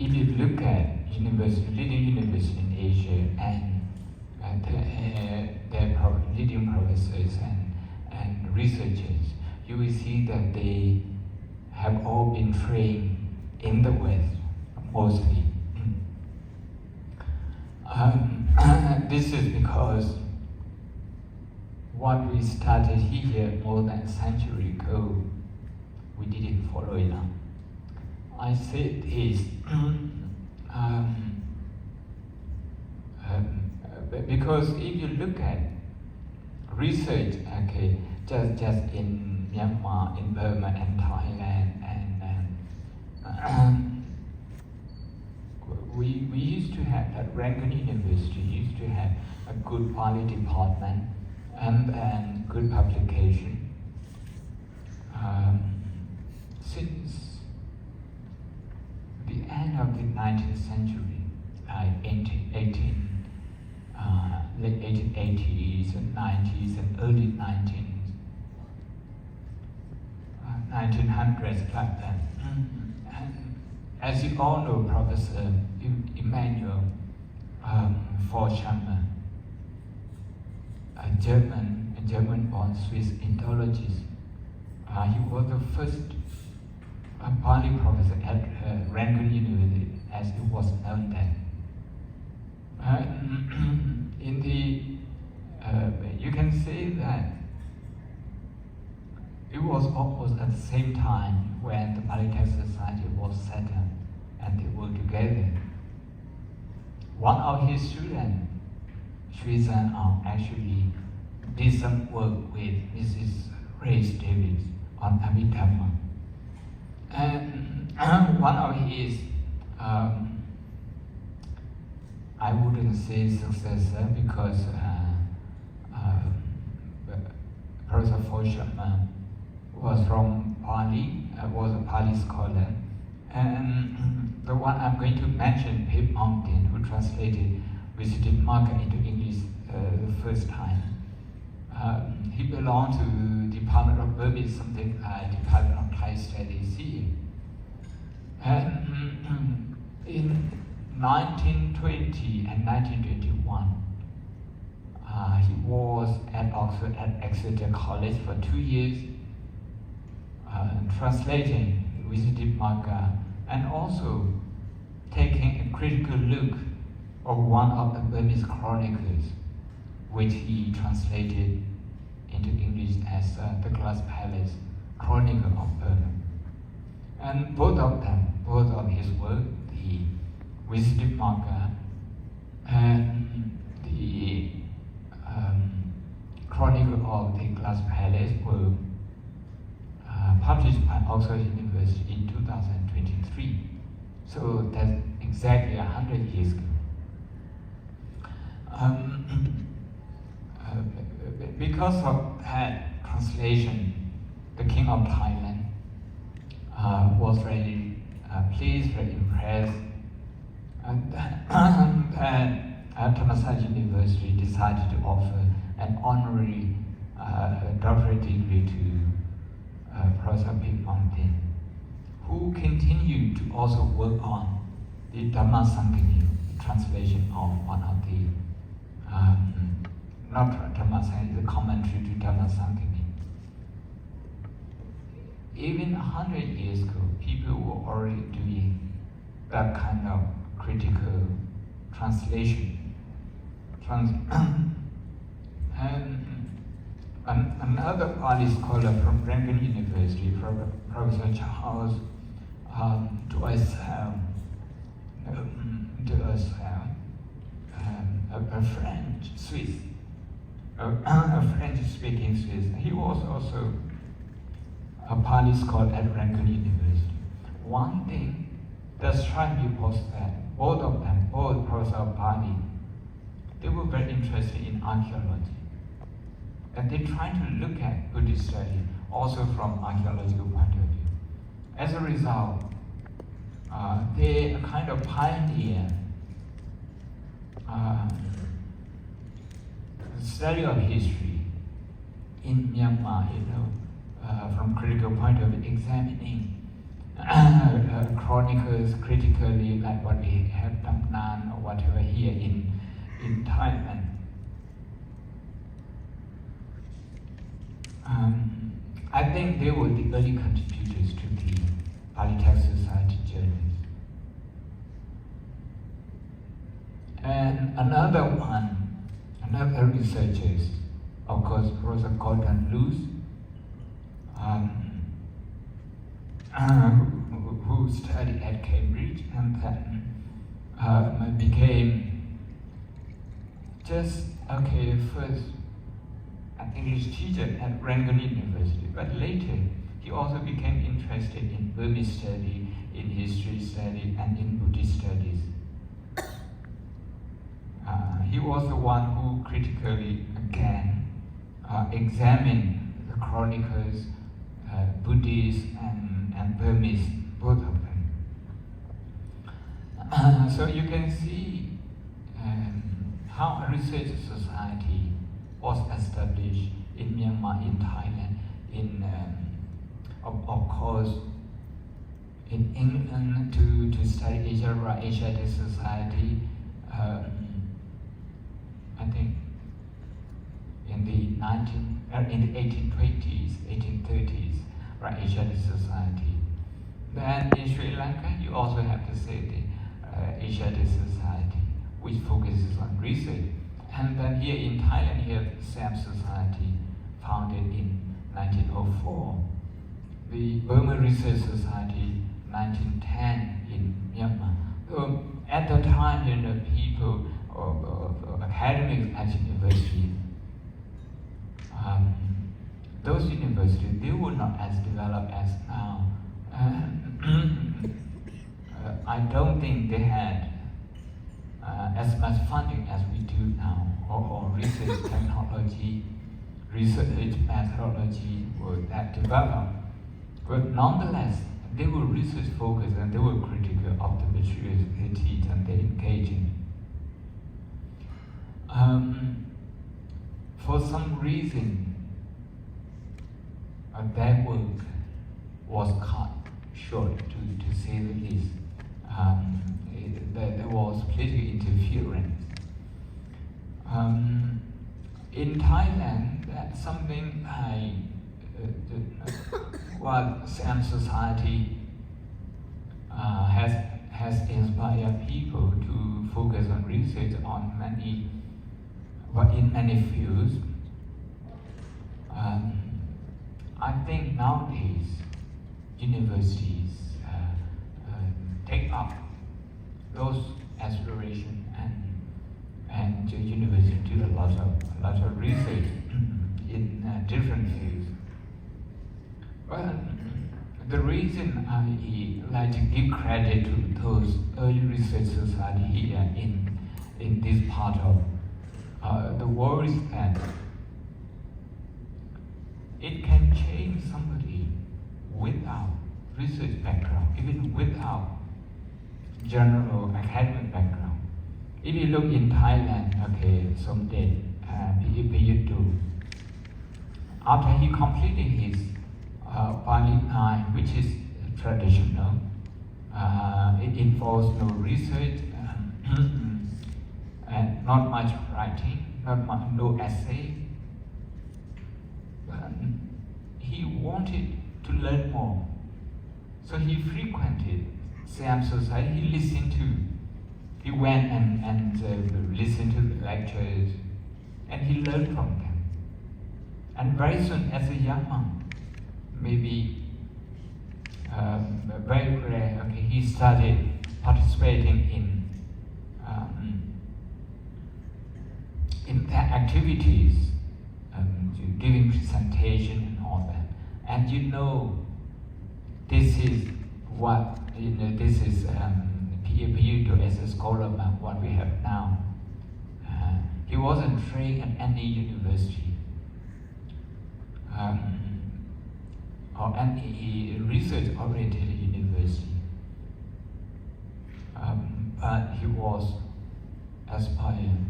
if you look at leading universities in Asia and their leading professors and researchers, you will see that they have all been trained in the West, mostly. This is because what we started here more than a century ago, we didn't follow it up. I said this because if you look at research, okay, just in Myanmar, in Burma, and Thailand, and we used to have at Rangoon University used to have a good Pali department and good publication. Since the end of the 19th century, late 1880s and 90s and early 1900s like that. And as you all know, Professor Emmanuel Forshammer, a German-born Swiss Indologist, he was the first Pali professor at Rangoon University, as it was known then. You can say that it was almost at the same time when the Pali Text Society was set up and they were together. One of his students, Shui San actually did some work with Mrs. Grace Davis on Abhidhamma. And one of his, I wouldn't say successor because Professor Forshammer was from Pali, was a Pali scholar. And the one I'm going to mention, Pip Mountain, who translated visited Marker into English the first time. He belonged to the Department of Burmese, something like Department of Thai Studies here. And in 1920 and 1921, he was at Oxford at Exeter College for 2 years, translating visited Marker and also taking a critical look of one of the Burmese chronicles, which he translated into English as the Glass Palace Chronicle of Burma. And both of his work, the visited Marker and the Chronicle of the Glass Palace, were published by Oxford University in 2023. So that's exactly 100 years ago. Because of that translation, the King of Thailand was very pleased, very impressed, and Dhammasami University decided to offer an honorary doctorate degree to Professor Pip Mountain, who continued to also work on the Dhammasami translation of one of the not Dhammasami, the commentary to Dhammasami. Even 100 years ago, people were already doing that kind of critical translation. And another Pali scholar from Rangoon University, Professor Charles a French Swiss, a French-speaking Swiss. He was also a Pali scholar at Rangoon University. One thing that struck me was that both of them, both Professor of Pali, they were very interested in archaeology. And they tried to look at Buddhist study also from archaeological point of view. As a result, they kind of pioneer the study of history in Myanmar, from critical point of view, examining chronicles critically, like what we have Tamnan or whatever here in Thailand. I think they were the early contributors to the Pali Text Society journeys. And another researchers, of course, Professor Gordon Luce, who studied at Cambridge and then became just, first an English teacher at Rangoon University, but later he also became interested in Burmese study, in history study, and in Buddhist studies. He was the one who critically, again, examined the chronicles, Buddhist and Burmese, both of them. So you can see how a research society was established in Myanmar, in Thailand, of course, in England to study Asiatic society. I think in the 1820s, 1830s, Asiatic society. Then in Sri Lanka, you also have to say the Asiatic society, which focuses on research. And then here in Thailand, you have SAM Society, founded in 1904. The Burma Research Society, 1910 in Myanmar. So at the time, people of academics at university, those universities, they were not as developed as now. I don't think they had as much funding as we do now, or research technology, research methodology were that developed. But nonetheless, they were research focused and they were critical of the materials they teach and they engage in. For some reason, that work was cut short, to say the least. There was political interference. In Thailand, that's something what SAM Society has inspired people to focus on research on in many fields. I think nowadays universities take up those aspirations and the university do a lot of research in different fields. Well, the reason I like to give credit to those early research society here in this part of the world is that it can change somebody without research background, even without general academic background. If you look in Thailand, Somdet Piyutu, after he completed his Pali 9, which is traditional, it involves no research and not much writing, no essay. But he wanted to learn more, so he frequented SAM Society. He went and listened to the lectures, and he learned from them. And very soon, as a young monk, maybe very rare, he started participating in their activities, giving presentation and all that. And this is what this is PAPU as a scholar of what we have now. He wasn't trained at any university or any research-oriented university, but he was aspiring,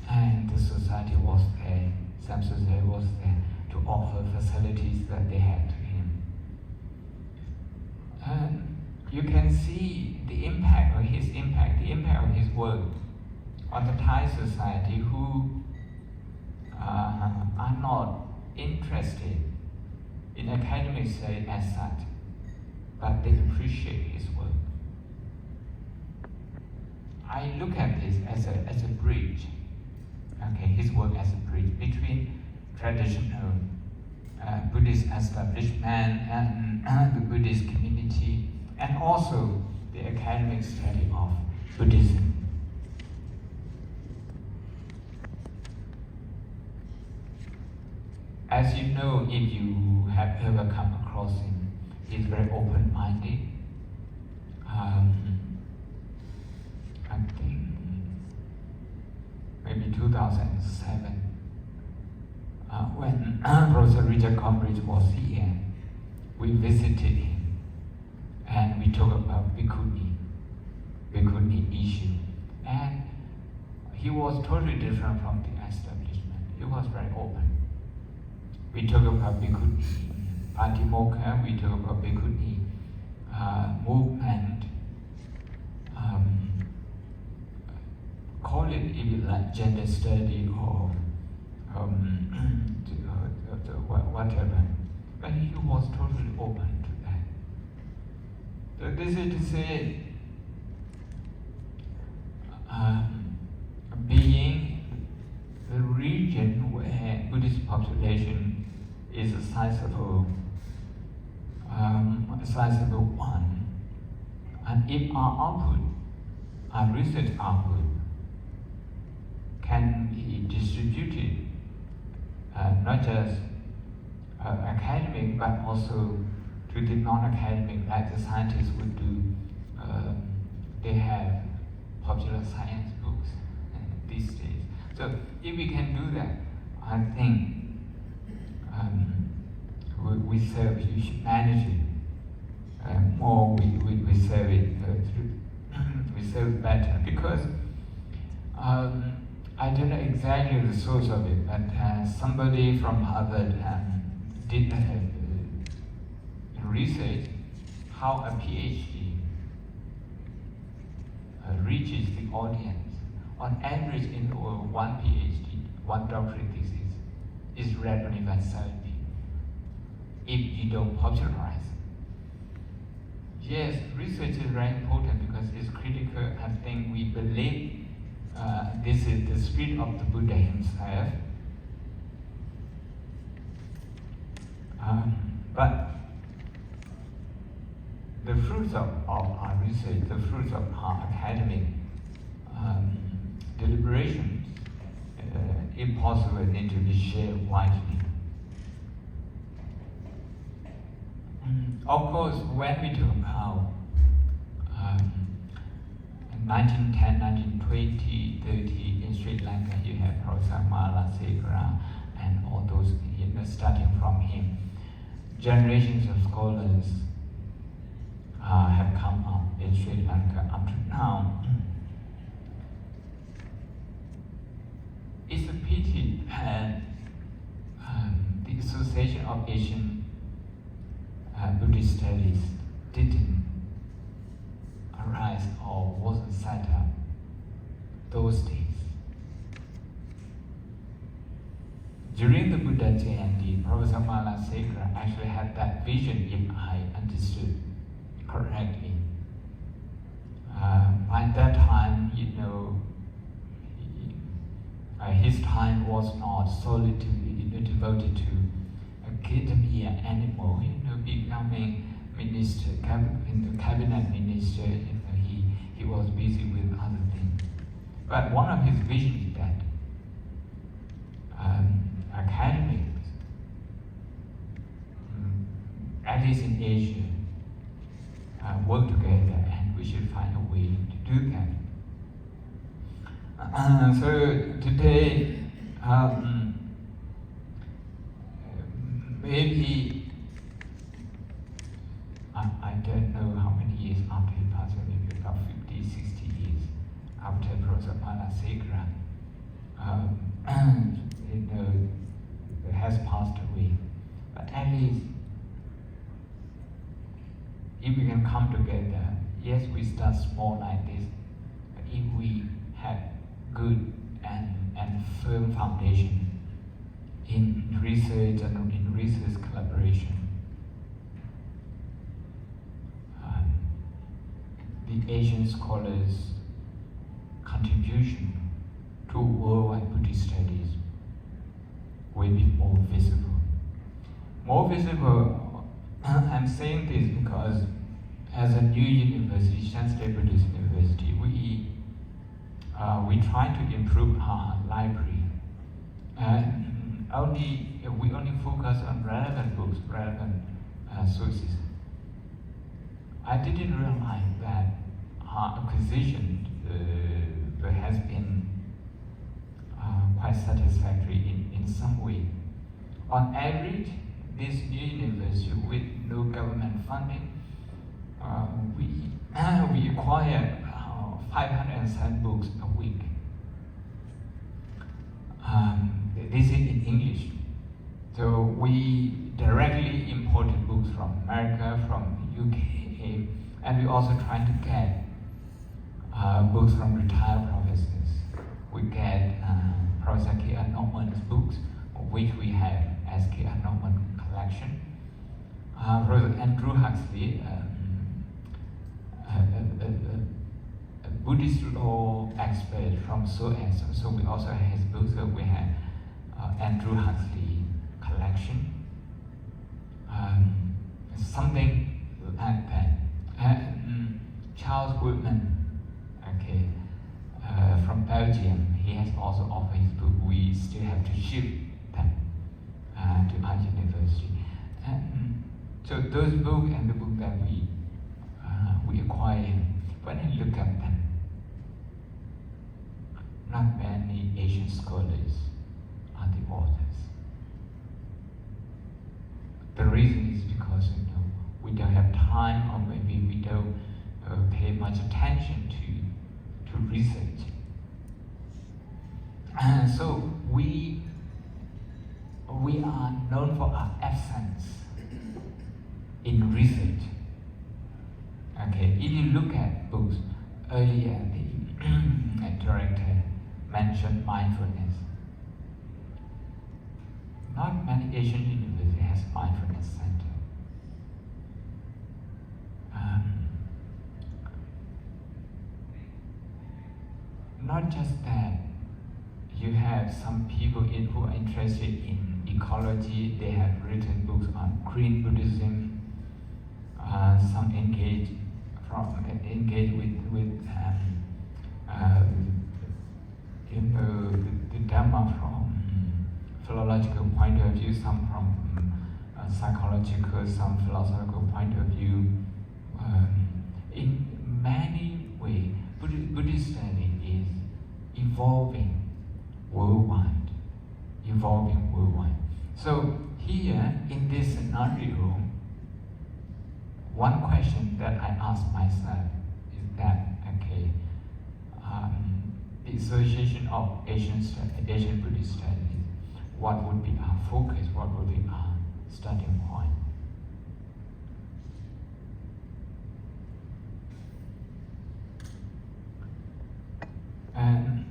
and the society was there. SAM Society was there to offer facilities that they had to him. you can see the impact of his work on the Thai society who are not interested in academic study as such, but they appreciate his work. I look at this as a bridge, okay, his work as a bridge between traditional Buddhist establishment and the Buddhist community, and also the academic study of Buddhism. As you know, if you have ever come across him, he's very open-minded. I think maybe 2007, when Professor Richard Combridge was here, we visited him and we talked about bhikkhuni issue. And he was totally different from the establishment. He was very open. We talk about bhikkhuni patimokkha, we talk about bhikkhuni movement, call it even like gender study or whatever. But he was totally open to that. So this is to say, being the region where Buddhist population is a sizable one, and if our research output can be distributed, not just academic, but also to the non-academic, like the scientists would do. They have popular science books these days. So if we can do that, I think we serve humanity more. We serve it we serve it better, because I don't know exactly the source of it, but somebody from Harvard did research how a PhD reaches the audience. On average, in one PhD, one doctorate thesis is read only by 7 people, if you don't popularize it. Yes, research is very important because it's critical. I think we believe this is the spirit of the Buddha himself. But the fruits of our research, the fruits of our academic deliberations, if possible, need to be shared widely. Of course, when we talk about 1910, 1920, 30 in Sri Lanka, you have Professor Malasekara and all those, starting from him. Generations of scholars have come up in Sri Lanka up to now. It's a pity that the Association of Asian Buddhist Studies didn't arise or wasn't set up those days. During the Buddha Jayanti, Professor Malasekara actually had that vision, if I understood correctly. By that time, his time was not solely devoted to academia anymore. Becoming minister, cabinet minister, he was busy with other things. But one of his visions is that academics, at least in Asia, work together, and we should find a way to do that. So today, maybe, I don't know how many years after he passed away, maybe about 50, 60 years after Professor Malasekara has passed away. But at least if we can come together, yes, we start small like this, but if we have good and firm foundation in research and in research collaboration, the Asian scholars' contribution to worldwide Buddhist studies will be more visible. More visible, I'm saying this because as a new university, Shanghai Buddhist University, we try to improve our library. We only focus on relevant books, relevant sources. I didn't realize that our acquisition has been quite satisfactory in some way. On average, this new university with no government funding, we acquire 507 books a week. This is in English. So we directly imported books from America, from UK, and we also try to get books from retired professors. We get Professor K.R. Norman's books, which we have as K.R. Norman collection. Professor Andrew Huxley, a Buddhist law expert from SOAS, so we also have his books. So we have Andrew Huxley collection. Something like that. Charles Woodman, okay, from Belgium, he has also offered his book. We still have to ship them to our university. So those books and the book that we acquire, when I look at them, not many Asian scholars are the authors. The reason is because we don't have time, or maybe we don't pay much attention to research. So we are known for our absence in research. Okay, if you look at books, earlier the director mentioned mindfulness. Not many Asian universities has mindfulness center. Not just that, you have some people who are interested in ecology. They have written books on green Buddhism. Some engage with the Dhamma from philological point of view, some from psychological, some philosophical point of view. In many ways, Buddhist study is evolving worldwide. So here, in this scenario, one question that I ask myself is that, okay, the Association of Asian Buddhist Studies, what would be our focus, what would be our starting point? And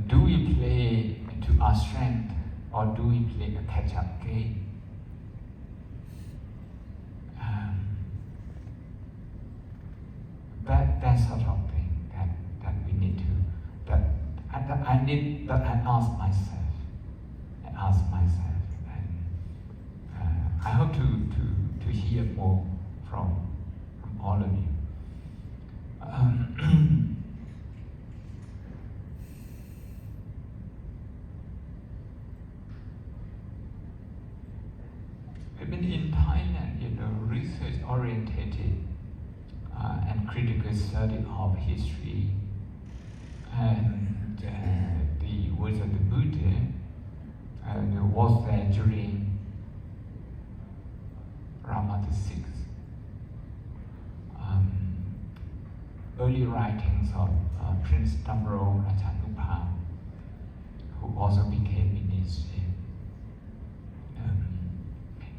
do we play to our strength, or do we play a catch-up game? That sort of thing that we need to, that I ask myself, and I hope to hear more from all of you. Even in Thailand, research-oriented and critical study of history and the words of the Buddha was there during Rama VI. Early writings of Prince Damro Rajanupa, who also became minister.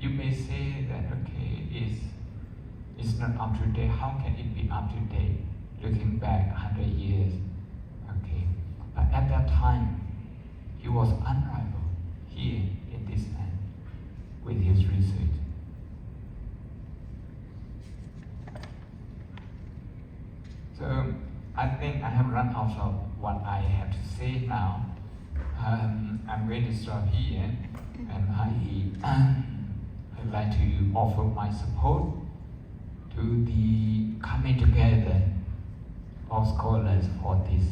you may say that, okay, it's not up to date. How can it be up to date? Looking back 100 years, okay. But at that time, he was unrivaled here in this land with his research. So I think I have run out of what I have to say now. I'm going to stop here, and I'd like to offer my support to the coming together of scholars for this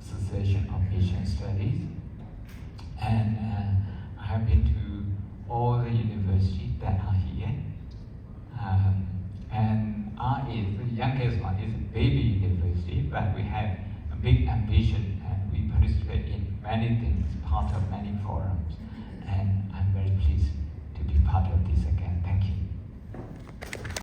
Association of Asian Studies. And I have been to all the universities that are here. And RA, the youngest one, is a baby university, but we have a big ambition and we participate in many things, part of many forums.